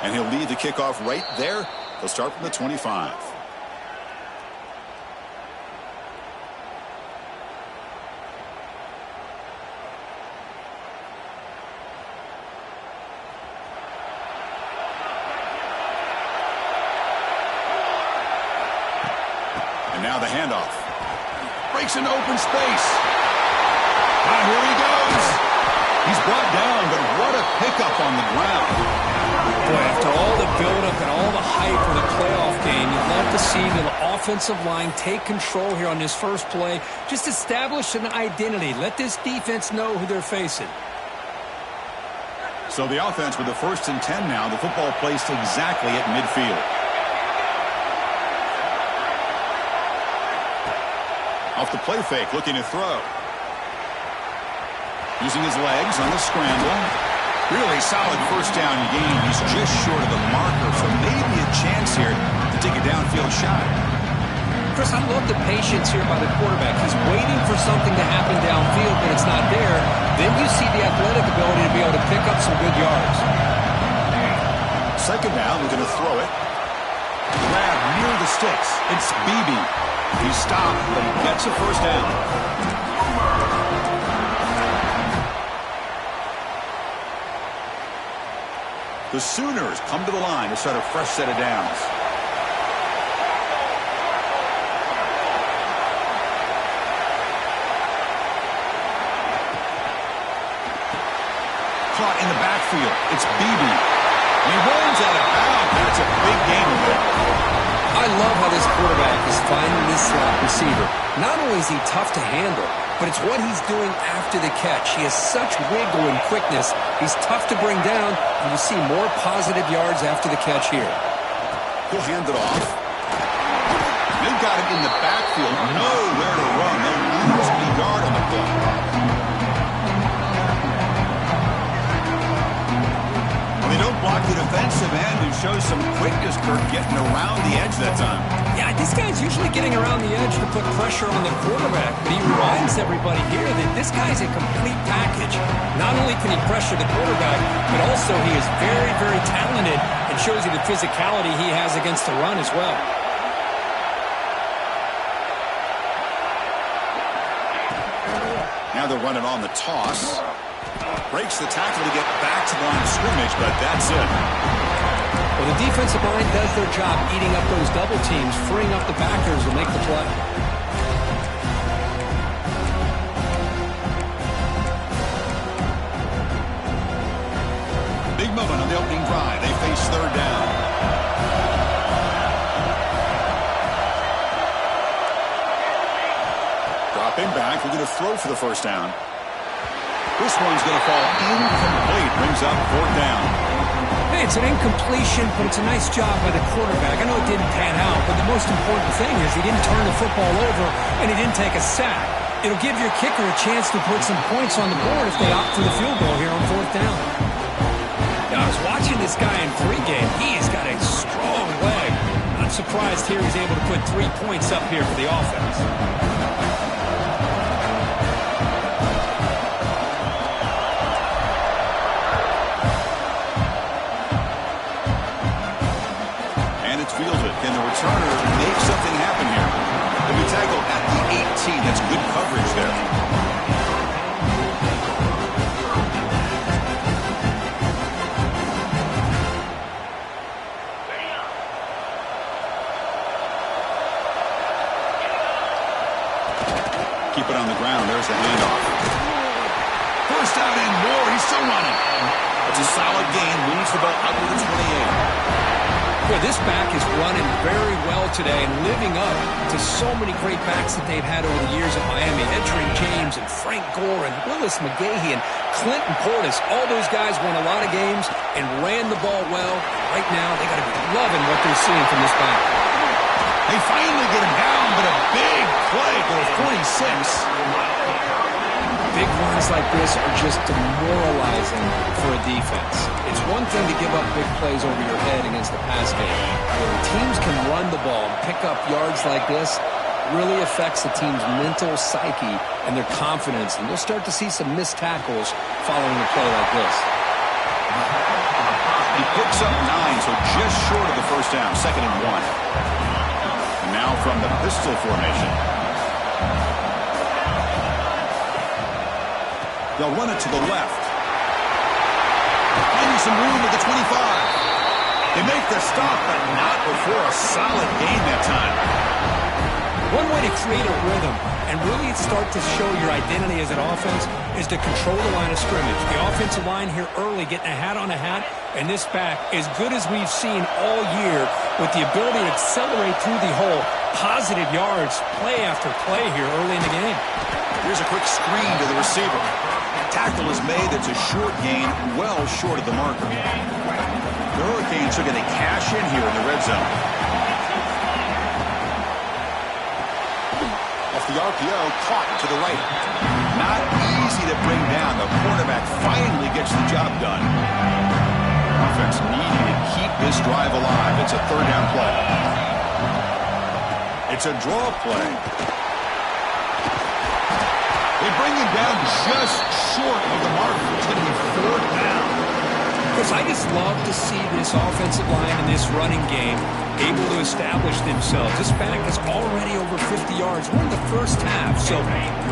And he'll lead the kickoff right there. He'll start from the 25. And now the handoff. Breaks into open space. Ah, here he goes. He's brought down, but what a pickup on the ground. Boy, after all the buildup and all the hype for the playoff game, you'd love to see the offensive line take control here on this first play. Just establish an identity. Let this defense know who they're facing. So the offense with the 1st and 10 now. The football placed exactly at midfield. Off the play fake, looking to throw. Using his legs on the scramble. Really solid first down gain. He's just short of the marker, so maybe a chance here to take a downfield shot. Chris, I love the patience here by the quarterback. He's waiting for something to happen downfield, but it's not there. Then you see the athletic ability to be able to pick up some good yards. Second down, we're going to throw it. Grab near the sticks. It's Beebe. He stopped, but he gets a first down. The Sooners come to the line to start a fresh set of downs. Caught in the backfield. It's Beebe. And he runs out of bounds. That's a big gain of it. I love how this quarterback is finding this slot receiver. Not only is he tough to handle, but it's what he's doing after the catch. He has such wiggle and quickness. He's tough to bring down, and you see more positive yards after the catch here. He'll hand it off. They've got him in the backfield. Nowhere to run. They'll lose a yard on the play. Well, they don't block the defensive end, who shows some quickness, Kirk, getting around the edge that time. Yeah, this guy's usually getting around the edge to put pressure on the quarterback, but he reminds everybody here that this guy's a complete package. Not only can he pressure the quarterback, but also he is very, very talented and shows you the physicality he has against the run as well. Now they're running on the toss. Breaks the tackle to get back to the line of scrimmage, but that's it. Well, the defensive line does their job eating up those double teams, freeing up the backers to make the play. Big moment on the opening drive. They face third down. Dropping back. We're going to throw for the first down. This one's going to fall incomplete. Brings up fourth down. Hey, it's an incompletion, but it's a nice job by the quarterback. I know it didn't pan out, but the most important thing is he didn't turn the football over and he didn't take a sack. It'll give your kicker a chance to put some points on the board if they opt for the field goal here on fourth down. Now, I was watching this guy in pregame. He's got a strong leg. Not surprised here he's able to put 3 points up here for the offense. Can the returner make something happen here? He'll be tackled at the 18. That's good coverage there. Keep it on the ground. There's the handoff. First down and more. He's still running. It's a solid gain. Moves the ball out to the 28. Well, this back is running very well today and living up to so many great backs that they've had over the years at Miami. Edgerrin James and Frank Gore and Willis McGahee and Clinton Portis. All those guys won a lot of games and ran the ball well. Right now, they got to be loving what they're seeing from this back. They finally get him down, but a big play for 46. Big runs like this are just demoralizing for a defense. It's one thing to give up big plays over your head against the pass game. When teams can run the ball and pick up yards like this, it really affects the team's mental psyche and their confidence. And you'll start to see some missed tackles following a play like this. He picks up 9, so just short of the first down, 2nd and 1. And now from the pistol formation. They'll run it to the left. Finding some room at the 25. They make the stop, but not before a solid gain that time. One way to create a rhythm and really start to show your identity as an offense is to control the line of scrimmage. The offensive line here early getting a hat on a hat, and this back as good as we've seen all year with the ability to accelerate through the hole. Positive yards, play after play here early in the game. Here's a quick screen to the receiver. Tackle is made. It's a short gain, well short of the marker. The Hurricanes are going to cash in here in the red zone. Off the RPO, caught to the right. Not easy to bring down. The quarterback finally gets the job done. Offense needing to keep this drive alive. It's a 3rd down play. It's a draw play. They bring him down just short of the mark. It's going to be 4th down. Chris, I just love to see this offensive line and this running game able to establish themselves. This back is already over 50 yards. We're in the first half, so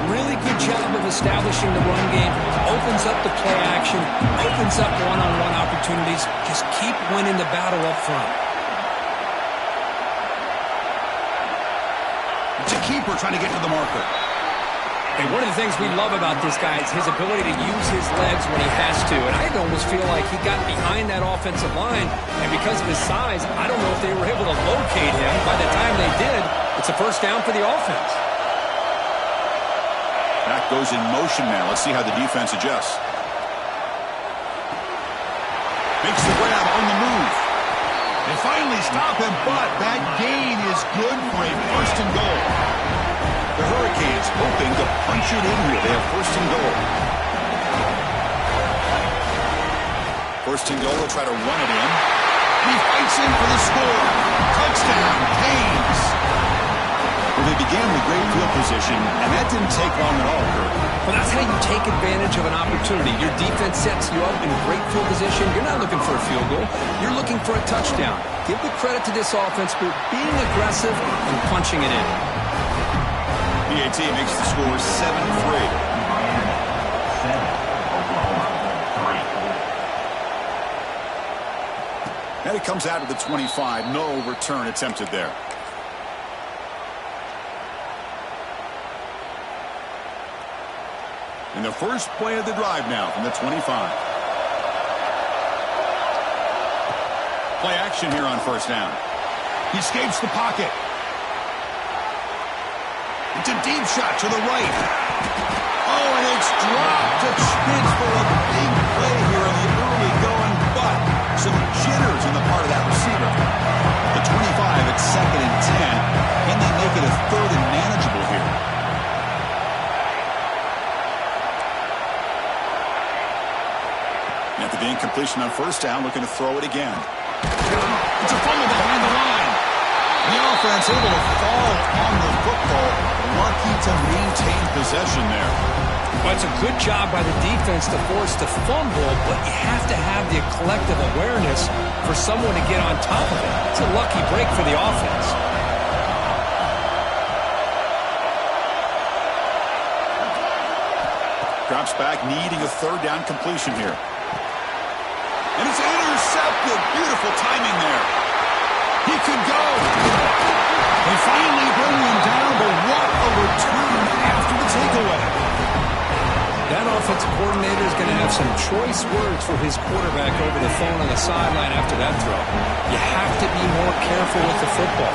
really good job of establishing the run game. Opens up the play action, opens up one-on-one opportunities. Just keep winning the battle up front. It's a keeper trying to get to the marker. And one of the things we love about this guy is his ability to use his legs when he has to. And I almost feel like he got behind that offensive line, and because of his size, I don't know if they were able to locate him. By the time they did, it's a 1st down for the offense. Back goes in motion now. Let's see how the defense adjusts. Makes the grab on the move. They finally stop him, but that gain is good for a 1st and goal. The Hurricanes hoping to punch it in here. They have 1st and goal. 1st and goal, they'll try to run it in. He fights in for the score. Touchdown, Canes. Well, they began with great field position, and that didn't take long at all, Kurt. Well, that's how you take advantage of an opportunity. Your defense sets you up in great field position. You're not looking for a field goal. You're looking for a touchdown. Give the credit to this offense for being aggressive and punching it in. PAT makes the score 7-3. And it comes out of the 25. No return attempted there. And the first play of the drive now from the 25. Play action here on 1st down. He escapes the pocket. It's a deep shot to the right. Oh, and it's dropped to Spitz for a big play here in the early going, but some jitters on the part of that receiver. The 25 at 2nd and 10. Can they make it a 3rd and manageable here? After the incompletion on 1st down, looking to throw it again. It's a fumble behind the line. The offense able to fall on the football. Lucky to maintain possession there. Well, it's a good job by the defense to force the fumble, but you have to have the collective awareness for someone to get on top of it. It's a lucky break for the offense. Drops back, needing a 3rd down completion here. And it's intercepted. Beautiful timing there. He could go. They finally bring him down, but what a return after the takeaway. That offensive coordinator is going to have some choice words for his quarterback over the phone on the sideline after that throw. You have to be more careful with the football.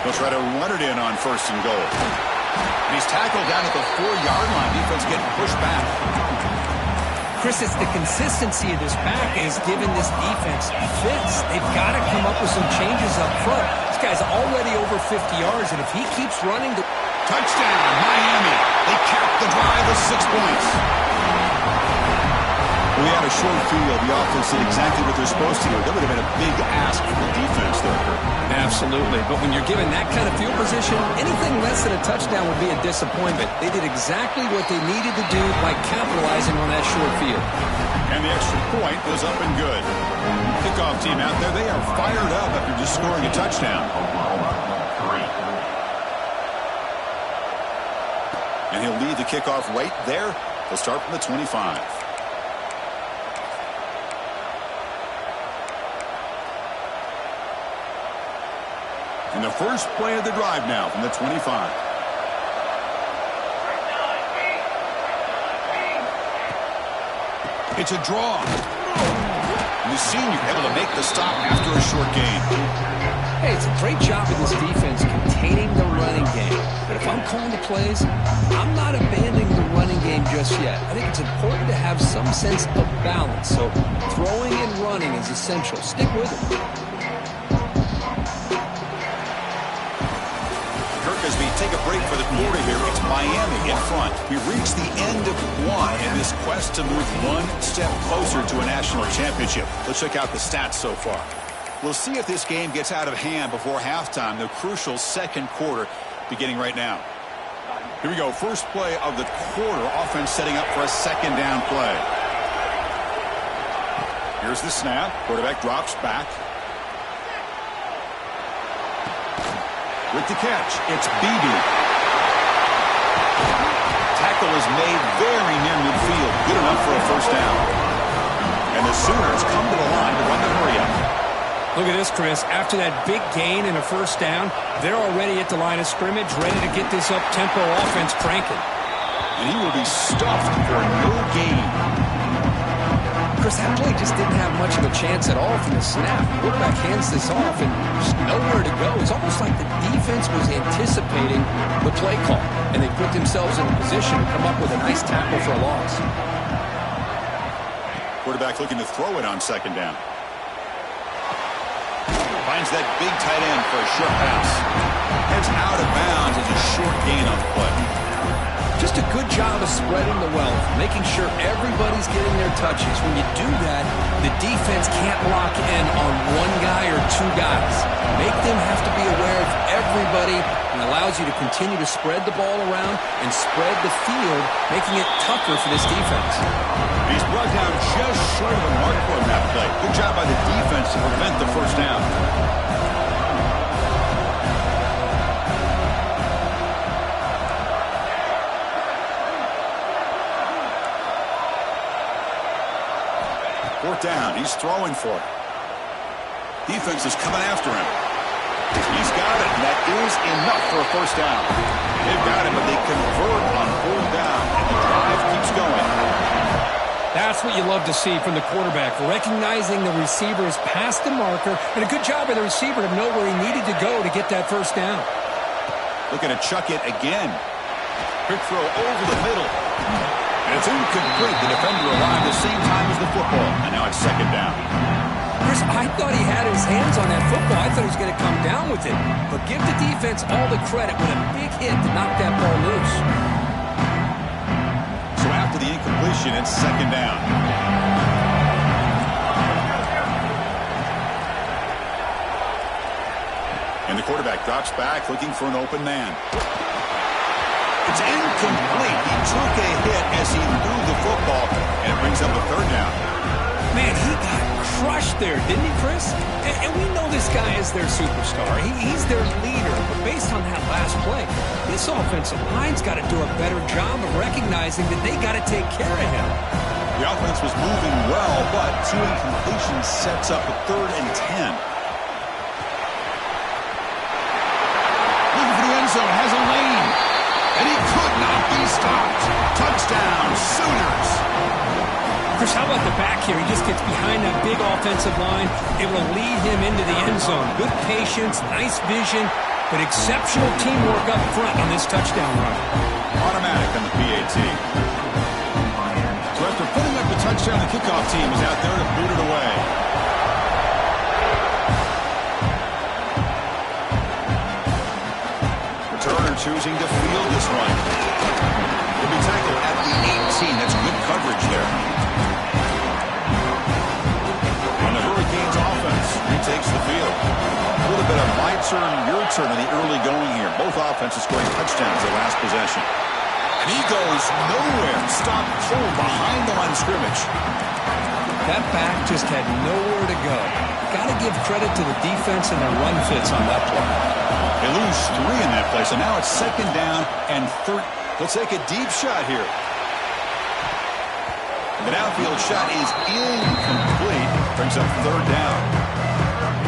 They'll try to run it in on 1st and goal. And he's tackled down at the 4-yard line. Defense getting pushed back. Chris, it's the consistency of this back is giving this defense fits. They've got to come up with some changes up front. This guy's already over 50 yards, and if he keeps running... Touchdown, Miami. They cap the drive with 6 points. We had a short field. The offense did exactly what they're supposed to do. That would have been a big ask from the defense there, Kurt. Absolutely. But when you're given that kind of field position, anything less than a touchdown would be a disappointment. They did exactly what they needed to do by capitalizing on that short field. And the extra point was up and good. Kickoff team out there, they are fired up after just scoring a touchdown. And he'll lead the kickoff right there. They'll start from the 25. And the first play of the drive now from the 25. It's a draw. And the senior able to make the stop after a short gain. Hey, it's a great job of this defense containing the running game. But if I'm calling the plays, I'm not abandoning the running game just yet. I think it's important to have some sense of balance. So throwing and running is essential. Stick with it. As we take a break for the quarter here, it's Miami in front. We reach the end of one in this quest to move one step closer to a national championship. Let's check out the stats so far. We'll see if this game gets out of hand before halftime, the crucial second quarter beginning right now. Here we go, first play of the quarter, offense setting up for a second down play. Here's the snap, quarterback drops back. With the catch, it's Beebe. Tackle is made very near midfield. Good enough for a first down. And the Sooners come to the line to run the hurry-up. Look at this, Chris. After that big gain and a first down, they're already at the line of scrimmage, ready to get this up-tempo offense cranking. And he will be stuffed for no gain. Chris, that play just didn't have much of a chance at all from the snap. Quarterback hands this off and there's nowhere to go. It's almost like the defense was anticipating the play call, and they put themselves in a position to come up with a nice tackle for a loss. Quarterback looking to throw it on second down. Finds that big tight end for a short pass. Heads out of bounds as a short gain on the play. Just a good job of spreading the wealth, making sure everybody's getting their touches. When you do that, the defense can't lock in on one guy or two guys. Make them have to be aware of everybody, and allows you to continue to spread the ball around and spread the field, making it tougher for this defense. He's brought down just short of the mark on that play. Good job by the defense to prevent the first down. Fourth down. He's throwing for it. Defense is coming after him. He's got it. That is enough for a first down. They've got it, but they convert on fourth down, and the drive keeps going. That's what you love to see from the quarterback, recognizing the receiver is past the marker, and a good job by the receiver to know where he needed to go to get that first down. Looking to chuck it again. Quick throw over the middle. And it's incomplete. The defender arrived the same time as the football. And now it's second down. Chris, I thought he had his hands on that football. I thought he was going to come down with it. But give the defense all the credit with a big hit to knock that ball loose. So after the incompletion, it's second down. And the quarterback drops back looking for an open man. It's incomplete. He took a hit as he threw the football, and it brings up a third down. Man, he got crushed there, didn't he, Chris? And we know this guy is their superstar. He's their leader. But based on that last play, this offensive line's got to do a better job of recognizing that they got to take care of him. The offense was moving well, but two incompletions sets up a 3rd and 10. Looking for the end zone, has a lane. And he could not be stopped. Touchdown, Sooners. Chris, how about the back here? He just gets behind that big offensive line, able to lead him into the end zone. Good patience, nice vision, but exceptional teamwork up front on this touchdown run. Automatic on the PAT. So after putting up the touchdown, the kickoff team is out there to boot it away. Returner choosing to field this one. He'll be tackled at the 18. That's good coverage there. turn in the early going here. Both offenses scoring touchdowns their last possession. And he goes nowhere. Stopped full behind the line of scrimmage. That back just had nowhere to go. Got to give credit to the defense and their run fits on that play. They lose 3 in that play, so now it's 2nd down and 3rd. Let's take a deep shot here. The downfield shot is incomplete. Brings up 3rd down.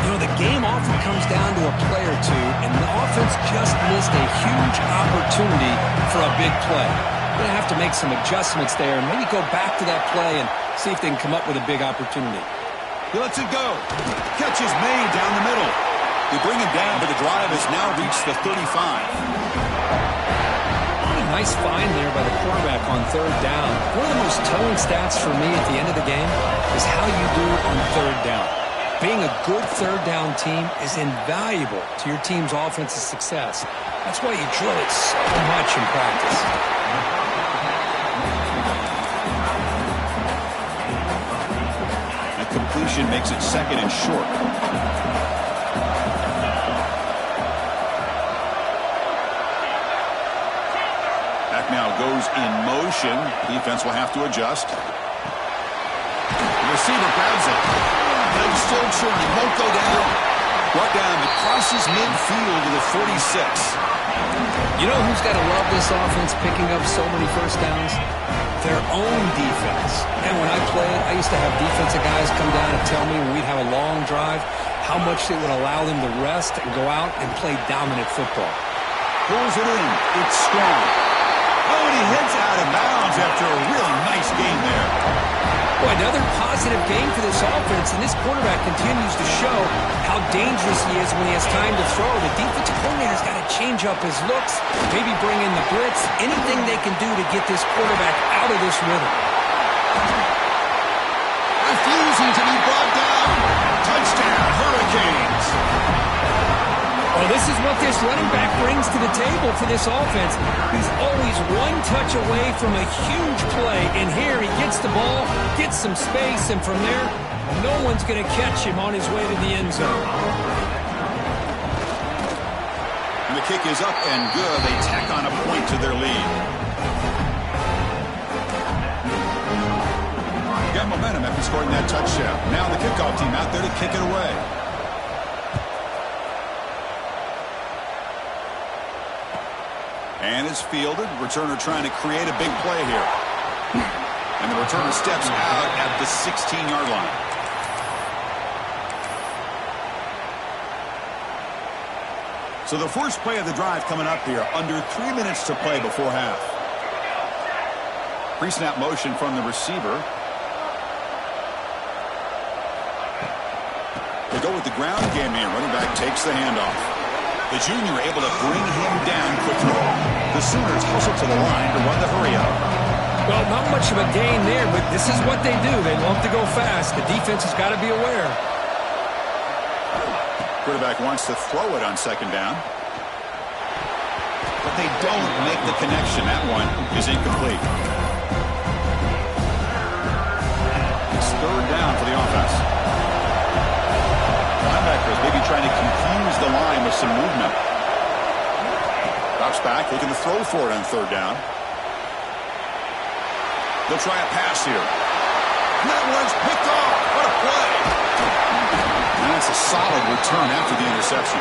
You know, the game often comes down to a play or two, and the offense just missed a huge opportunity for a big play. They're going to have to make some adjustments there and maybe go back to that play and see if they can come up with a big opportunity. He lets it go. Catch is made down the middle. They bring him down, but the drive has now reached the 35. Nice find there by the quarterback on 3rd down. One of the most telling stats for me at the end of the game is how you do on 3rd down. Being a good 3rd down team is invaluable to your team's offensive success. That's why you drill it so much in practice. That completion makes it 2nd and short. Now goes in motion. Defense will have to adjust. The receiver grabs it. And he's still churning. Won't go down. Brought down. It crosses midfield to the 46. You know who's got to love this offense picking up so many first downs? Their own defense. And when I played, I used to have defensive guys come down and tell me when we'd have a long drive how much it would allow them to rest and go out and play dominant football. Pulls it in. It's strong. Oh, and he heads out of bounds after a really nice game there. Boy, another positive game for this offense, and this quarterback continues to show how dangerous he is when he has time to throw. The defensive coordinator's got to change up his looks, maybe bring in the blitz, anything they can do to get this quarterback out of this rhythm. Refusing to be brought down. Touchdown, Hurricanes. Well, this is what this running back brings to the table for this offense. He's always one touch away from a huge play. And here he gets the ball, gets some space, and from there, no one's going to catch him on his way to the end zone. And the kick is up and good. They tack on a point to their lead. Got momentum after scoring that touchdown. Now the kickoff team out there to kick it away. And it's fielded. Returner trying to create a big play here. And the returner steps out at the 16-yard line. So the first play of the drive coming up here. Under 3 minutes to play before half. Pre-snap motion from the receiver. They go with the ground game here. Running back takes the handoff. The junior able to bring him down quickly. The Sooners hustle to the line to run the hurry up. Well, not much of a gain there, but this is what they do. They love to go fast. The defense has got to be aware. Quarterback wants to throw it on 2nd down. But they don't make the connection. That one is incomplete. It's 3rd down for the offense. Linebackers maybe trying to confuse the line with some movement. Drops back, looking to throw for it on 3rd down. They'll try a pass here. And that one's picked off. What a play. And that's a solid return after the interception.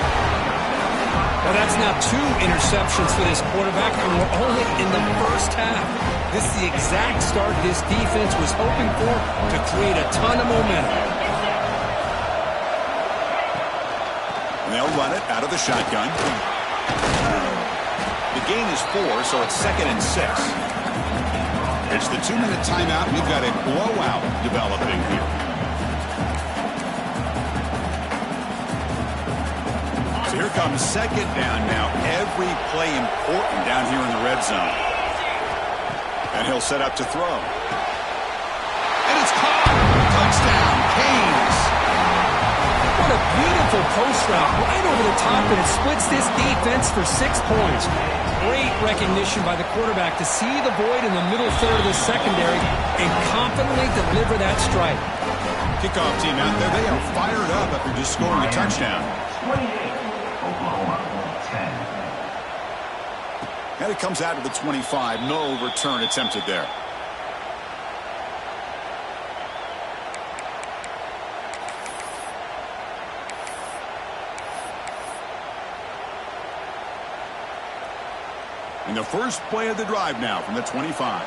Well, that's now 2 interceptions for this quarterback, and we're only in the first half. This is the exact start this defense was hoping for to create a ton of momentum. And they'll run it out of the shotgun. The gain is 4, so it's 2nd and 6. It's the 2-minute timeout. We've got a blowout developing here. So here comes 2nd down now. Every play important down here in the red zone. And he'll set up to throw. And it's caught. Touchdown, Canes. What a beautiful post route right over the top, and it splits this defense for 6 points. Great recognition by the quarterback to see the void in the middle third of the secondary and confidently deliver that strike. Kickoff team out there, they are fired up after just scoring a touchdown. 28, Oklahoma. And it comes out to the 25. No return attempted there. And the first play of the drive now from the 25.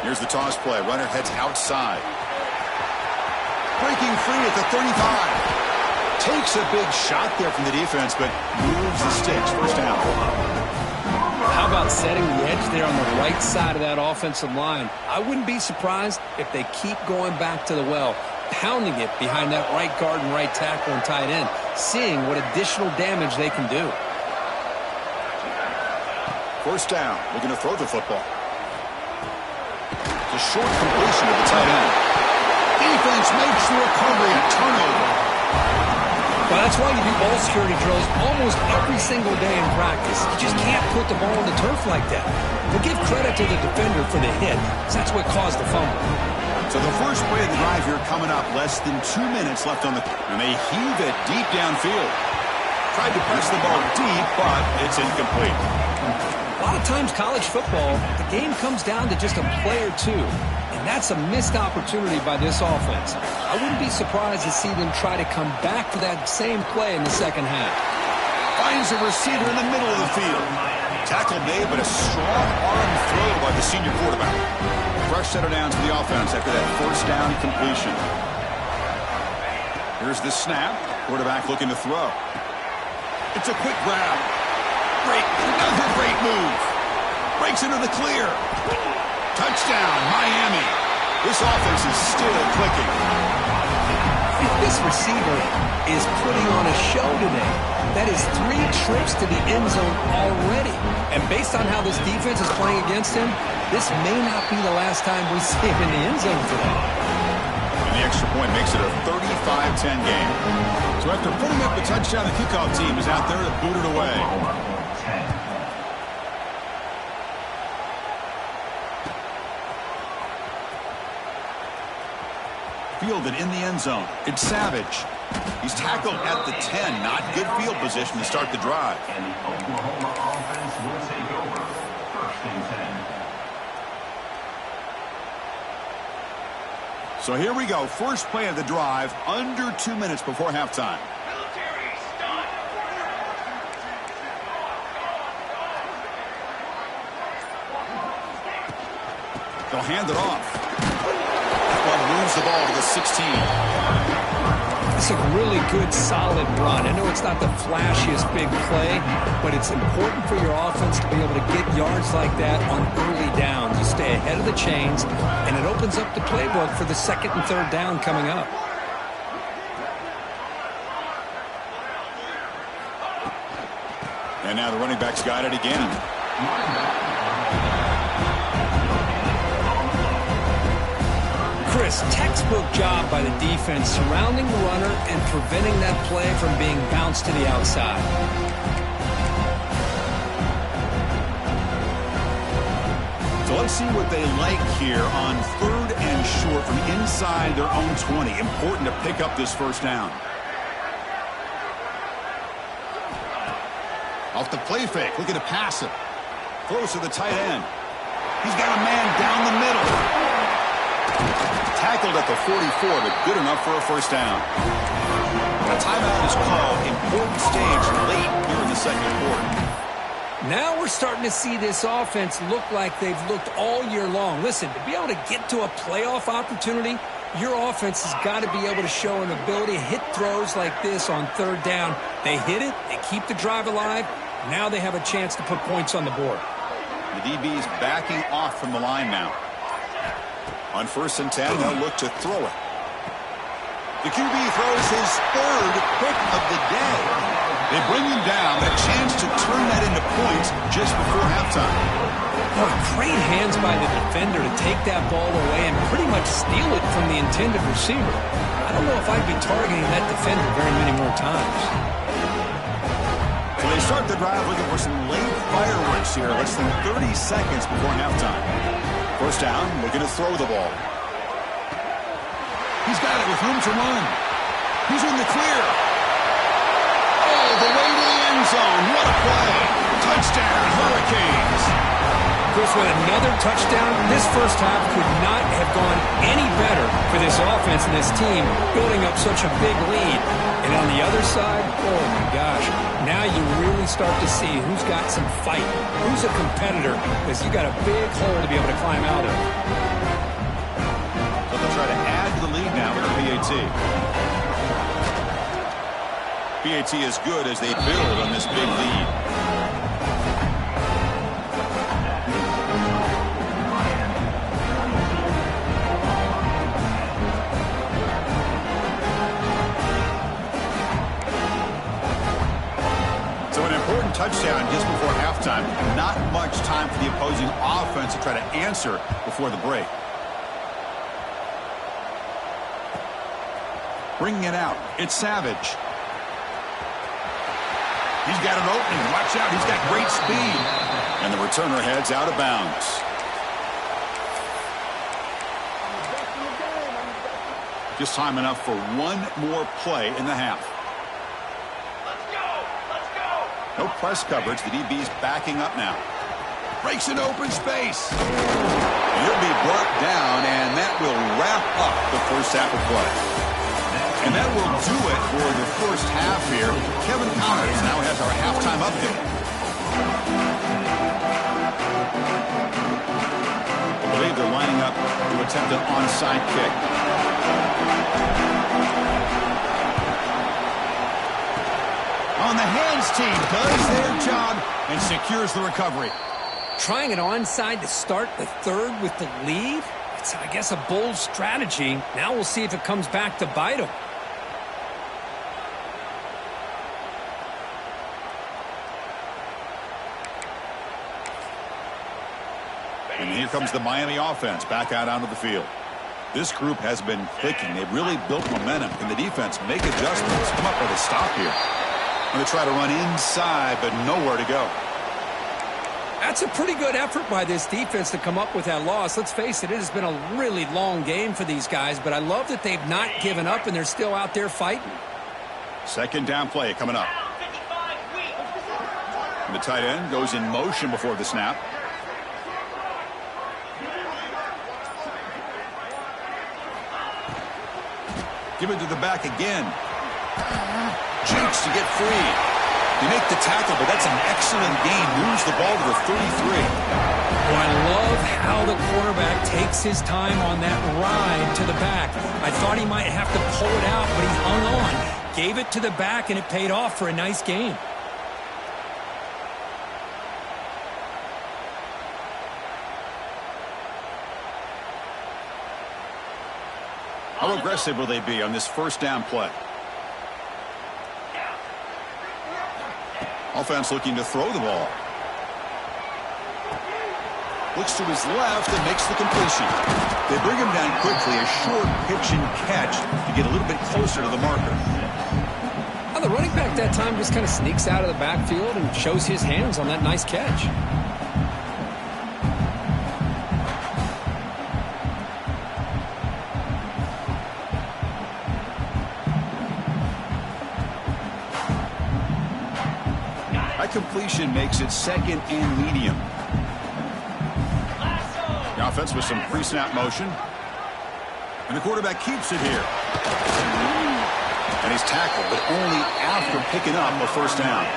Here's the toss play. Runner heads outside. Breaking free at the 35. Takes a big shot there from the defense, but moves the sticks. First down. How about setting the edge there on the right side of that offensive line? I wouldn't be surprised if they keep going back to the well, pounding it behind that right guard and right tackle and tight end, seeing what additional damage they can do. First down. Looking to throw the football. A short completion of the tight end. Defense makes the recovery, a turnover. Well, that's why you do ball security drills almost every single day in practice. You just can't put the ball on the turf like that. But give credit to the defender for the hit, because that's what caused the fumble. So the first play of the drive here coming up. Less than 2 minutes left on the... And they heave it deep downfield. Tried to press the ball deep, but it's incomplete. A lot of times college football, the game comes down to just a play or two. And that's a missed opportunity by this offense. I wouldn't be surprised to see them try to come back for that same play in the second half. Finds a receiver in the middle of the field. Tackle made, but a strong arm throw by the senior quarterback. Fresh set of downs for the offense after that first down completion. Here's the snap. Quarterback looking to throw. It's a quick grab. Another great move. Breaks into the clear. Touchdown, Miami. This offense is still clicking. This receiver is putting on a show today. That is 3 trips to the end zone already. And based on how this defense is playing against him, this may not be the last time we see him in the end zone today. And the extra point makes it a 35-10 game. So after putting up the touchdown, the kickoff team is out there to boot it away. Fielded in the end zone. It's Savage. He's tackled at the 10. Not good field position to start the drive. And the Oklahoma offense will take over. First and 10. So here we go. First play of the drive. Under 2 minutes before halftime. They'll hand it off. Moves the ball to the 16. It's a really good, solid run. I know it's not the flashiest big play, but it's important for your offense to be able to get yards like that on early downs. You stay ahead of the chains, and it opens up the playbook for the second and third down coming up. And now the running back's got it again. Chris, textbook job by the defense surrounding the runner and preventing that play from being bounced to the outside. So let's see what they like here on 3rd and short from inside their own 20. Important to pick up this first down. Off the play fake, looking to pass it. Close to the tight end. He's got a man down the middle. Tackled at the 44, but good enough for a first down. A timeout is called. Important stage late here in the second quarter. Now we're starting to see this offense look like they've looked all year long. Listen, to be able to get to a playoff opportunity, your offense has got to be able to show an ability to hit throws like this on 3rd down. They hit it, they keep the drive alive. Now they have a chance to put points on the board. The DB is backing off from the line now. On 1st and 10, they'll look to throw it. The QB throws his 3rd pick of the day. They bring him down, a chance to turn that into points just before halftime. Oh, great hands by the defender to take that ball away and pretty much steal it from the intended receiver. I don't know if I'd be targeting that defender very many more times. So they start the drive looking for some late fireworks here, less than 30 seconds before halftime. First down, looking to throw the ball. He's got it with room to run. He's in the clear. Oh, the way to the end zone. What a play. Touchdown, Hurricanes. Chris, with another touchdown, this first half could not have gone any better for this offense and this team, building up such a big lead. And on the other side, oh my gosh, now you really start to see who's got some fight, who's a competitor, because you got a big hole to be able to climb out of. So they'll try to add to the lead now with a PAT. PAT is good as they build on this big lead. Touchdown just before halftime. Not much time for the opposing offense to try to answer before the break. Bringing it out. It's Savage. He's got an opening. Watch out. He's got great speed. And the returner heads out of bounds. Just time enough for one more play in the half. No press coverage. The DB's backing up now. Breaks an open space. He'll be brought down, and that will wrap up the first half of play. And that will do it for the first half here. Kevin Connors now has our halftime update. I believe they're lining up to attempt an onside kick. On the hands team does their job and secures the recovery. Trying it onside to start the third with the lead? It's, I guess, a bold strategy. Now we'll see if it comes back to bite them. And here comes the Miami offense back out onto the field. This group has been clicking. They've really built momentum. Can the defense make adjustments? Come up with a stop here. Going to try to run inside, but nowhere to go. That's a pretty good effort by this defense to come up with that loss. Let's face it, it has been a really long game for these guys, but I love that they've not given up and they're still out there fighting. Second down play coming up. And the tight end goes in motion before the snap. Give it to the back again. Jukes to get free. They make the tackle, but that's an excellent gain. Moves the ball to the 33. Well, I love how the quarterback takes his time on that ride to the back. I thought he might have to pull it out, but he hung on. Gave it to the back, and it paid off for a nice gain. How aggressive will they be on this first down play? Offense looking to throw the ball. Looks to his left and makes the completion. They bring him down quickly, a short pitch and catch to get a little bit closer to the marker. Well, the running back that time just kind of sneaks out of the backfield and shows his hands on that nice catch. Completion makes it second and medium. The offense with some pre-snap motion. And the quarterback keeps it here. And he's tackled, but only after picking up a first down.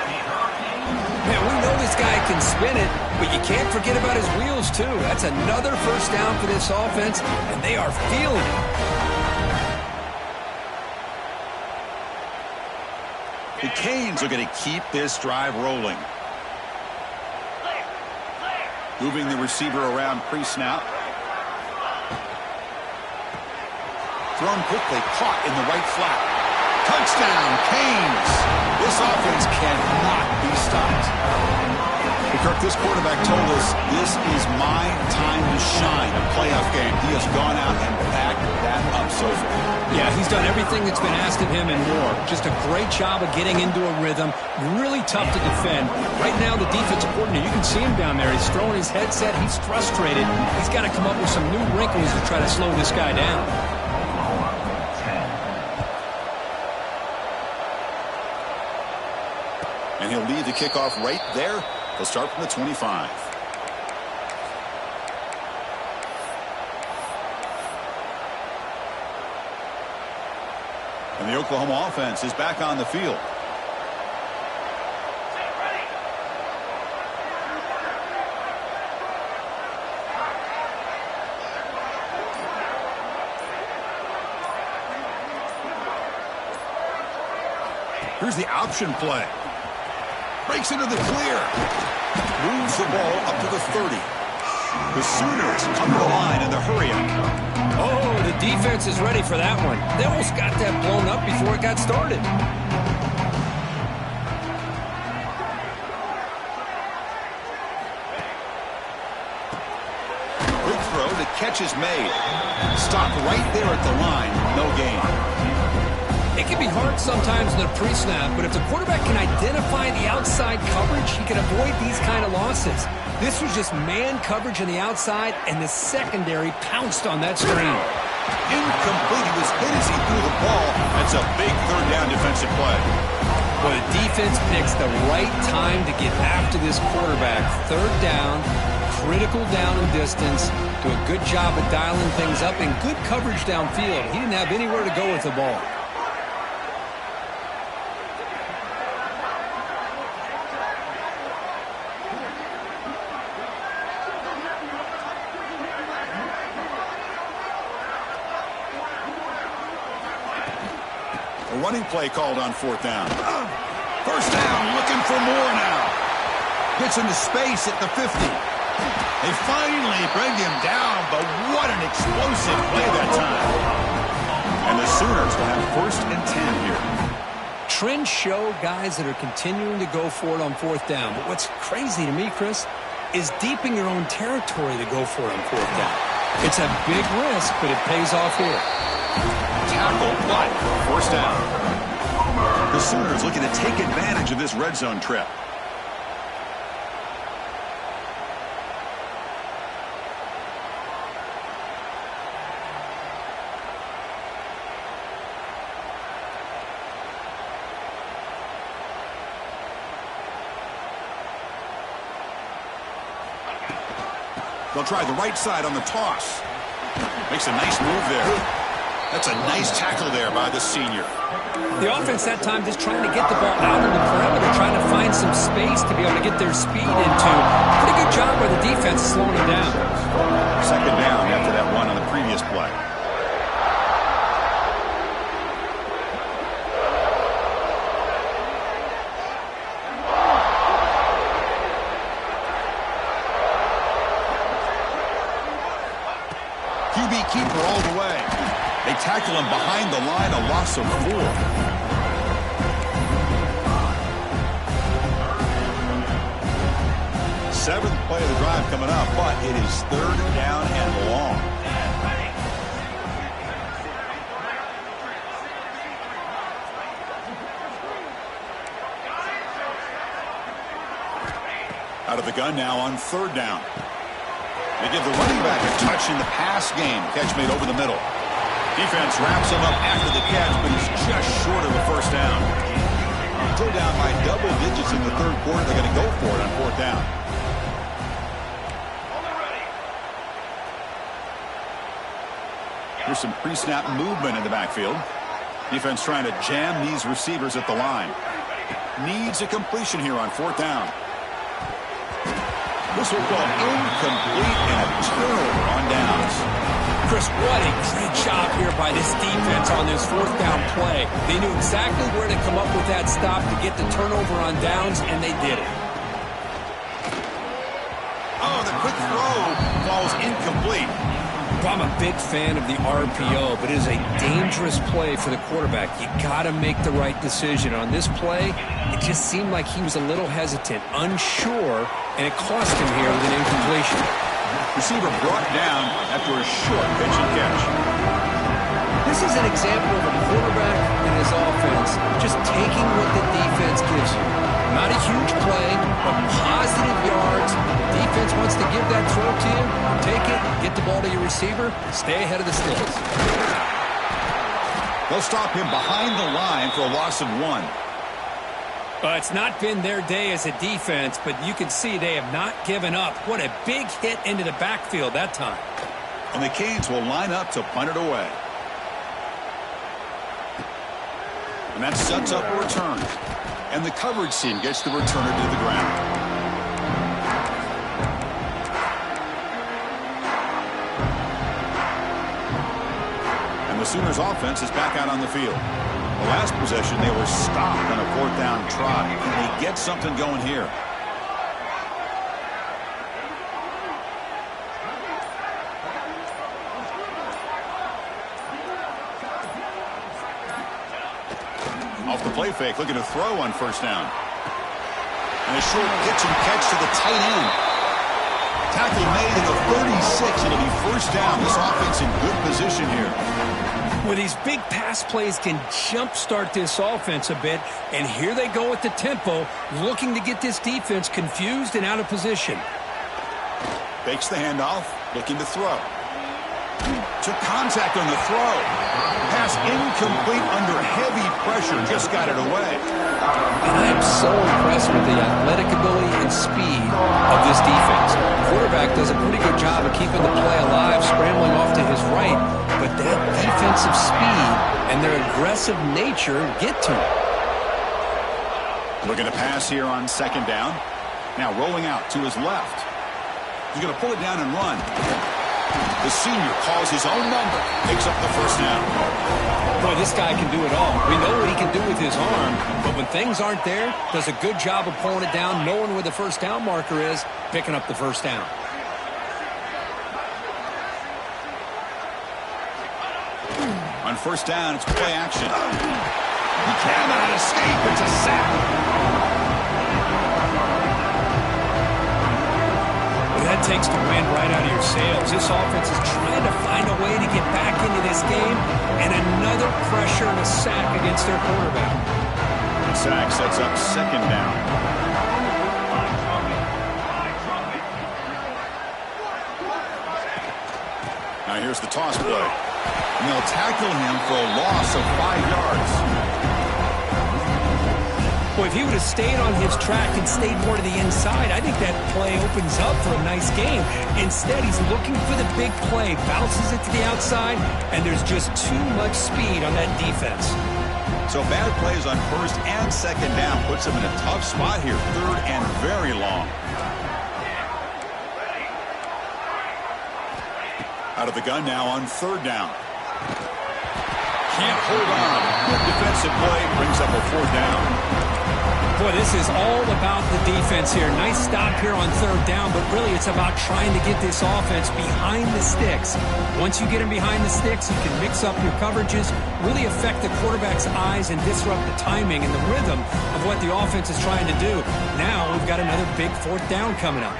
Man, we know this guy can spin it, but you can't forget about his wheels, too. That's another first down for this offense, and they are feeling it. The Canes are going to keep this drive rolling. Moving the receiver around pre-snap. Thrown quickly, caught in the right flat. Touchdown, Canes! This offense cannot be stopped. Kirk, this quarterback told us this is my time to shine, a playoff game. He has gone out and backed that up so far. Yeah, he's done everything that's been asked of him and more. Just a great job of getting into a rhythm. Really tough to defend. Right now, the defensive coordinator, you can see him down there. He's throwing his headset. He's frustrated. He's got to come up with some new wrinkles to try to slow this guy down. And he'll lead the kickoff right there. He'll start from the 25. And the Oklahoma offense is back on the field. Here's the option play. Breaks into the clear. Moves the ball up to the 30. The Sooners come to the line in the hurry-up. Oh, the defense is ready for that one. They almost got that blown up before it got started. Quick throw. The catch is made. Stopped right there at the line. No gain. It can be hard sometimes in the pre-snap, but if the quarterback can identify the outside coverage, he can avoid these kind of losses. This was just man coverage on the outside, and the secondary pounced on that screen. Incomplete. He was hit as he threw the ball. That's a big third down defensive play. Well, the defense picks the right time to get after this quarterback. Third down, critical down and distance. Do a good job of dialing things up and good coverage downfield. He didn't have anywhere to go with the ball. Running play called on fourth down. First down, looking for more now. Gets into space at the 50. They finally bring him down, but what an explosive play that time. And the Sooners will have first and 10 here. Trends show guys that are continuing to go for it on fourth down. But what's crazy to me, Chris, is deep in your own territory to go for it on fourth down. It's a big risk, but it pays off here. Tackle, but first down. The Sooners looking to take advantage of this red zone trip. They'll try the right side on the toss. Makes a nice move there. That's a nice tackle there by the senior. The offense that time just trying to get the ball out in the perimeter, trying to find some space to be able to get their speed into. Pretty good job by the defense slowing them down. Second down after that run on the previous play. QB keeper all the way. They tackle him behind the line, a loss of 4. Seventh play of the drive coming up, but it is third down and long. Out of the gun now on third down. They give the running back a touch in the pass game. Catch made over the middle. Defense wraps him up after the catch, but he's just short of the first down. Still down by double digits in the third quarter. They're going to go for it on fourth down. Here's some pre-snap movement in the backfield. Defense trying to jam these receivers at the line. Needs a completion here on fourth down. This will go incomplete and a turnover on downs. Chris, what a great job here by this defense on this fourth down play. They knew exactly where to come up with that stop to get the turnover on downs, and they did it. Oh, the quick throw falls incomplete. I'm a big fan of the RPO, but it is a dangerous play for the quarterback. You got to make the right decision. On this play, it just seemed like he was a little hesitant, unsure, and it cost him here with an incompletion. Receiver brought down after a short pitch and catch. This is an example of a quarterback and his offense just taking what the defense gives you. Not a huge play, but positive yards. Defense wants to give that throw to you. Take it, get the ball to your receiver, stay ahead of the sticks. They'll stop him behind the line for a loss of 1. It's not been their day as a defense, but you can see they have not given up. What a big hit into the backfield that time. And the Canes will line up to punt it away. And that sets up a return. And the coverage team gets the returner to the ground. The Sooners offense is back out on the field. The last possession, they were stopped on a 4th down try. Can they get something going here? Off the play fake, looking to throw on 1st down. And a short pitch and catch to the tight end. Tackle made at the 36. It'll be 1st down. This offense in good position here. Well, these big pass plays can jumpstart this offense a bit, and here they go at the tempo, looking to get this defense confused and out of position. Fakes the handoff, looking to throw. Took contact on the throw. Pass incomplete under heavy pressure, just got it away. And I am so impressed with the athletic ability and speed of this defense. The quarterback does a pretty good job of keeping the play alive, scrambling off to his right, but that defensive speed and their aggressive nature get to him. Looking to pass here on 2nd down. Now rolling out to his left. He's going to pull it down and run. The senior calls his own number, picks up the 1st down. Boy, this guy can do it all. We know what he can do with his arm, but when things aren't there, does a good job of pulling it down, knowing where the 1st down marker is, picking up the 1st down. On 1st down, it's play action. He cannot escape. It's a sack. That takes the wind right out of your sails. This offense is trying to find a way to get back into this game, and another pressure and a sack against their quarterback. The sack sets up 2nd down. Now here's the toss play. And they'll tackle him for a loss of 5 yards. Boy, if he would have stayed on his track and stayed more to the inside, I think that play opens up for a nice game. Instead, he's looking for the big play, bounces it to the outside, and there's just too much speed on that defense. So bad plays on 1st and 2nd down puts him in a tough spot here. 3rd and very long. Out of the gun now on 3rd down. Can't hold on. Good defensive play brings up a 4th down. Boy, this is all about the defense here. Nice stop here on 3rd down, but really it's about trying to get this offense behind the sticks. Once you get them behind the sticks, you can mix up your coverages, really affect the quarterback's eyes and disrupt the timing and the rhythm of what the offense is trying to do. Now we've got another big 4th down coming up.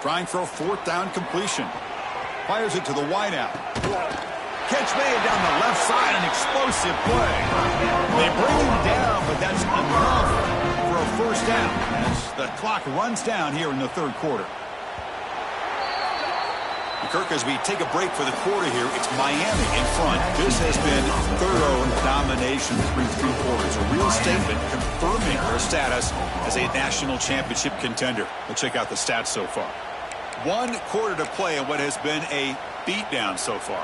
Trying for a 4th down completion. Fires it to the wideout. Catch made down the left side, an explosive play. They bring him down, but that's enough for a 1st down as the clock runs down here in the 3rd quarter. Kirk, as we take a break for the quarter here, it's Miami in front. This has been thorough domination through 3 quarters. A real statement confirming their status as a national championship contender. Let's check out the stats so far. 1 quarter to play in what has been a beatdown so far.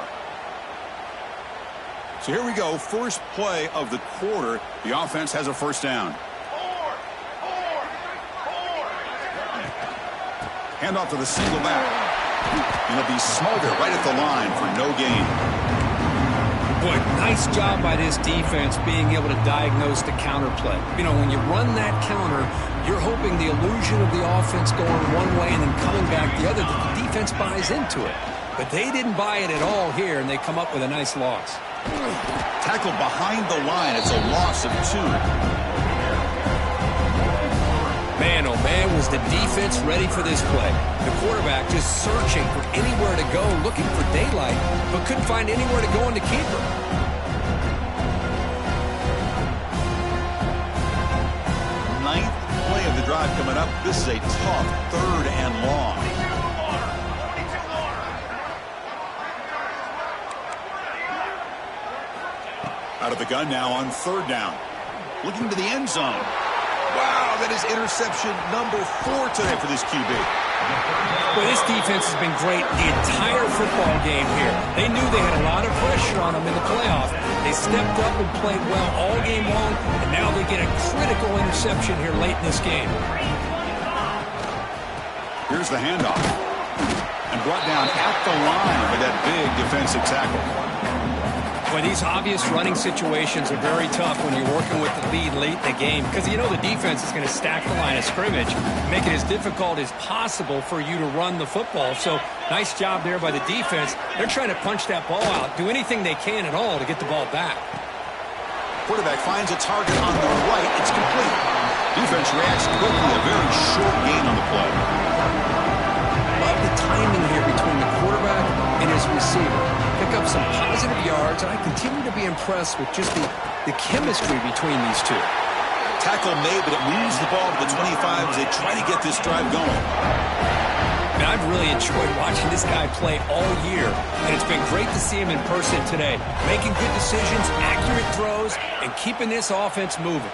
So here we go. First play of the quarter. The offense has a 1st down. Handoff to the single back. And it'll be Smolder right at the line for no gain. Boy, nice job by this defense being able to diagnose the counter play. You know, when you run that counter, you're hoping the illusion of the offense going one way and then coming back the other. The defense buys into it. But they didn't buy it at all here, and they come up with a nice loss. Tackled behind the line. It's a loss of 2. Man, oh man, was the defense ready for this play. The quarterback just searching for anywhere to go, looking for daylight, but couldn't find anywhere to go on the keeper. drive coming up. This is a tough 3rd and long. Out of the gun now on 3rd down. Looking to the end zone. Wow, that is interception number 4 today for this QB. Well, this defense has been great the entire football game here. They knew they had a lot of pressure on them in the playoff. They stepped up and played well all game long, and now they get a critical interception here late in this game. Here's the handoff. And brought down at the line with that big defensive tackle. Well, these obvious running situations are very tough when you're working with the lead late in the game because you know the defense is going to stack the line of scrimmage, make it as difficult as possible for you to run the football. So nice job there by the defense. They're trying to punch that ball out, do anything they can at all to get the ball back. Quarterback finds a target on the right. It's complete. Defense reacts quickly. A very short gain on the play. Love the timing here between the quarterback and his receiver. Pick up some positive yards, and I continue to be impressed with just the chemistry between these two. Tackle made, but it moves the ball to the 25 as they try to get this drive going. And I've really enjoyed watching this guy play all year, and it's been great to see him in person today, making good decisions, accurate throws, and keeping this offense moving.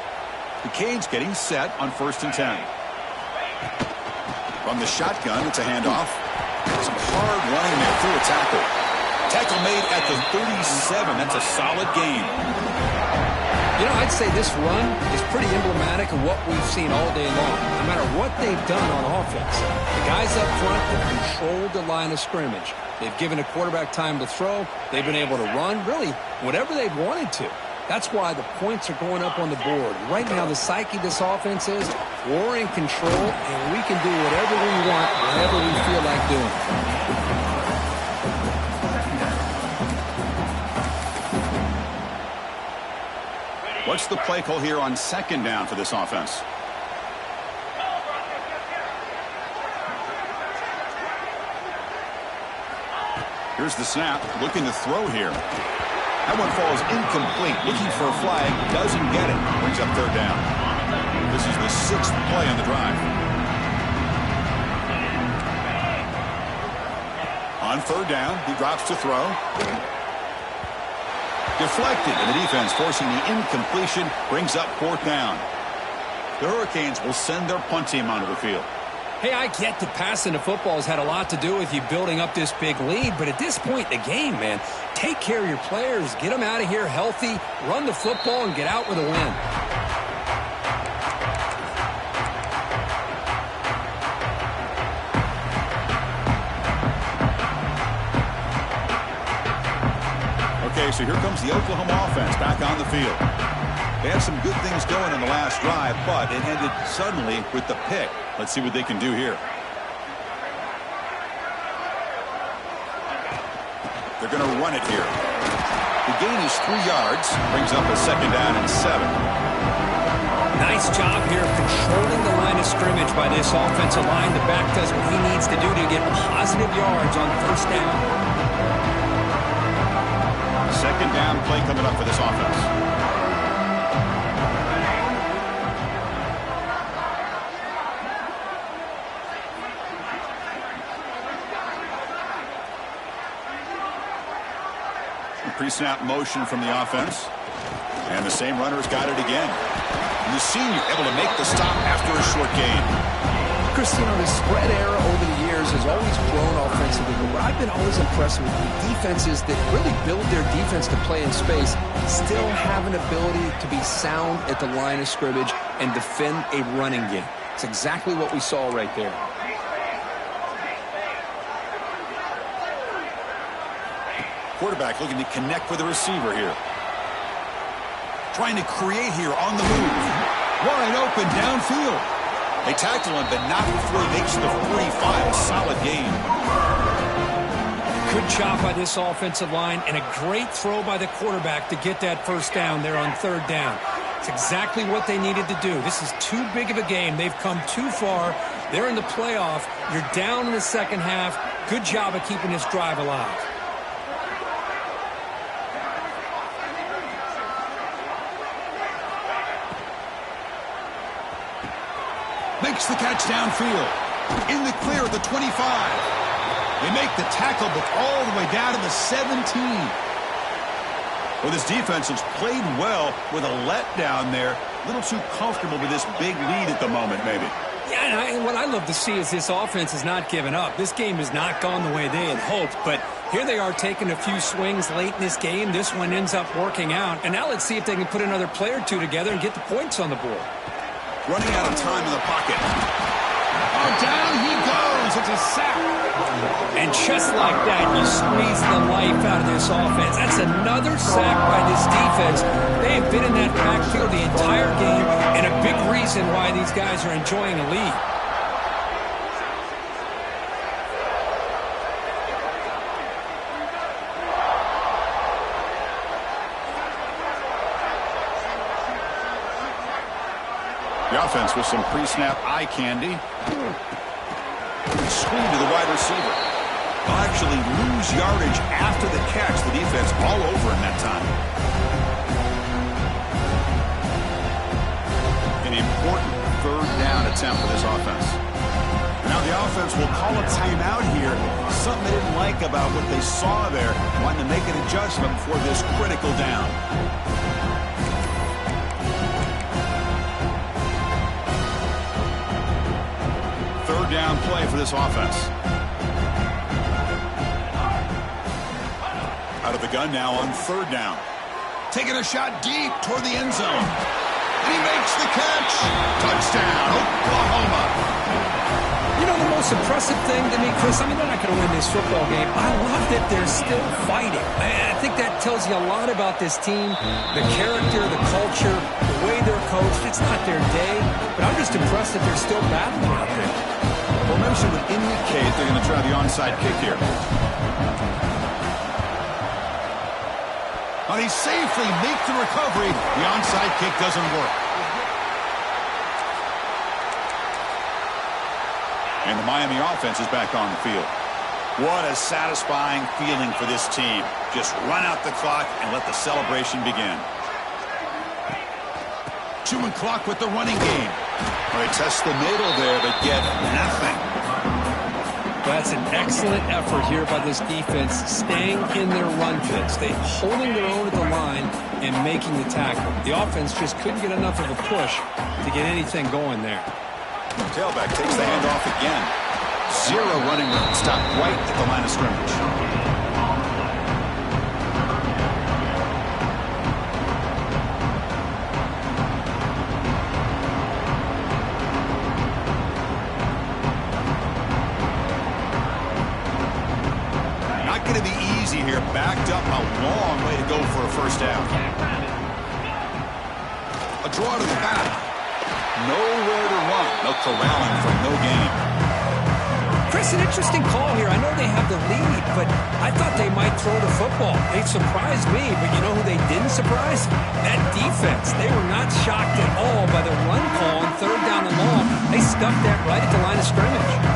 The Canes getting set on 1st and 10. From the shotgun, it's a handoff. Some hard running there through a tackle. Tackle made at the 37. That's a solid gain. You know, I'd say this run is pretty emblematic of what we've seen all day long, no matter what they've done on offense. The guys up front have controlled the line of scrimmage. They've given the quarterback time to throw. They've been able to run, really, whatever they've wanted to. That's why the points are going up on the board. Right now, the psyche of this offense is we're in control, and we can do whatever we want, whatever we feel like doing. What's the play call here on 2nd down for this offense? Here's the snap. Looking to throw here. That one falls incomplete. Looking for a flag. Doesn't get it. Brings up 3rd down. This is the 6th play on the drive. On 3rd down, he drops to throw. Deflected, and the defense forcing the incompletion brings up 4th down. The Hurricanes will send their punt team onto the field. Hey, I get that passing the football has had a lot to do with you building up this big lead, but at this point in the game, man, take care of your players, get them out of here healthy, run the football, and get out with a win. Okay, so here comes the Oklahoma offense back on the field. They had some good things going on the last drive, but it ended suddenly with the pick. Let's see what they can do here. They're going to run it here. The gain is 3 yards, brings up a 2nd down and 7. Nice job here of controlling the line of scrimmage by this offensive line. The back does what he needs to do to get positive yards on 1st down. 2nd down play coming up for this offense. Pre-snap motion from the offense. And the same runner's got it again. And the senior able to make the stop after a short gain. Chris, you know, the spread era over the years has always grown offensively, but I've been always impressed with the defenses that really build their defense to play in space, still have an ability to be sound at the line of scrimmage and defend a running game. It's exactly what we saw right there. Quarterback looking to connect with the receiver here. Trying to create here on the move. Wide open downfield. They tackle him, but not before he makes the 45. A solid gain. Good job by this offensive line and a great throw by the quarterback to get that 1st down there on 3rd down. It's exactly what they needed to do. This is too big of a game. They've come too far. They're in the playoff. You're down in the 2nd half. Good job of keeping this drive alive. Makes the catch downfield. In the clear at the 25. They make the tackle, but all the way down to the 17. Well, this defense has played well with a letdown there. A little too comfortable with this big lead at the moment, maybe. Yeah, and what I love to see is this offense has not given up. This game has not gone the way they had hoped, but here they are taking a few swings late in this game. This one ends up working out, and now let's see if they can put another play or two together and get the points on the board. Running out of time in the pocket. Oh, down he goes. It's a sack. And just like that, you squeeze the life out of this offense. That's another sack by this defense. They have been in that backfield the entire game, and a big reason why these guys are enjoying a lead. The offense with some pre-snap eye candy. Screen to the wide receiver. They'll actually lose yardage after the catch. The defense all over in that time. An important third down attempt for this offense. Now the offense will call a timeout here. Something they didn't like about what they saw there. Wanting to make an adjustment for this critical down. Third down play for this offense. Out of the gun now on third down. Taking a shot deep toward the end zone. And he makes the catch. Touchdown, Oklahoma. You know, the most impressive thing to me, Chris, I mean, they're not going to win this football game. I love that they're still fighting. I think that tells you a lot about this team, the character, the culture, the way they're coached. It's not their day, but I'm just impressed that they're still battling out there. Formation would indicate they're going to try the onside kick here. Well, he safely makes the recovery. The onside kick doesn't work. And the Miami offense is back on the field. What a satisfying feeling for this team. Just run out the clock and let the celebration begin. Chewing clock with the running game. Well, they test the middle there, but get nothing. That's an excellent effort here by this defense, staying in their run fits. They holding their own at the line and making the tackle. The offense just couldn't get enough of a push to get anything going there. Tailback takes the handoff again. Zero running room. Stopped right at the line of scrimmage. Not going to be easy here. Backed up a long way to go for a first down. A draw to the back. Nowhere to run. No corralling for no gain. Chris, an interesting call here. I know they have the lead, but I thought they might throw the football. They surprised me, but you know who they didn't surprise? That defense. They were not shocked at all by the run call on third down and long. They stuck that right at the line of scrimmage.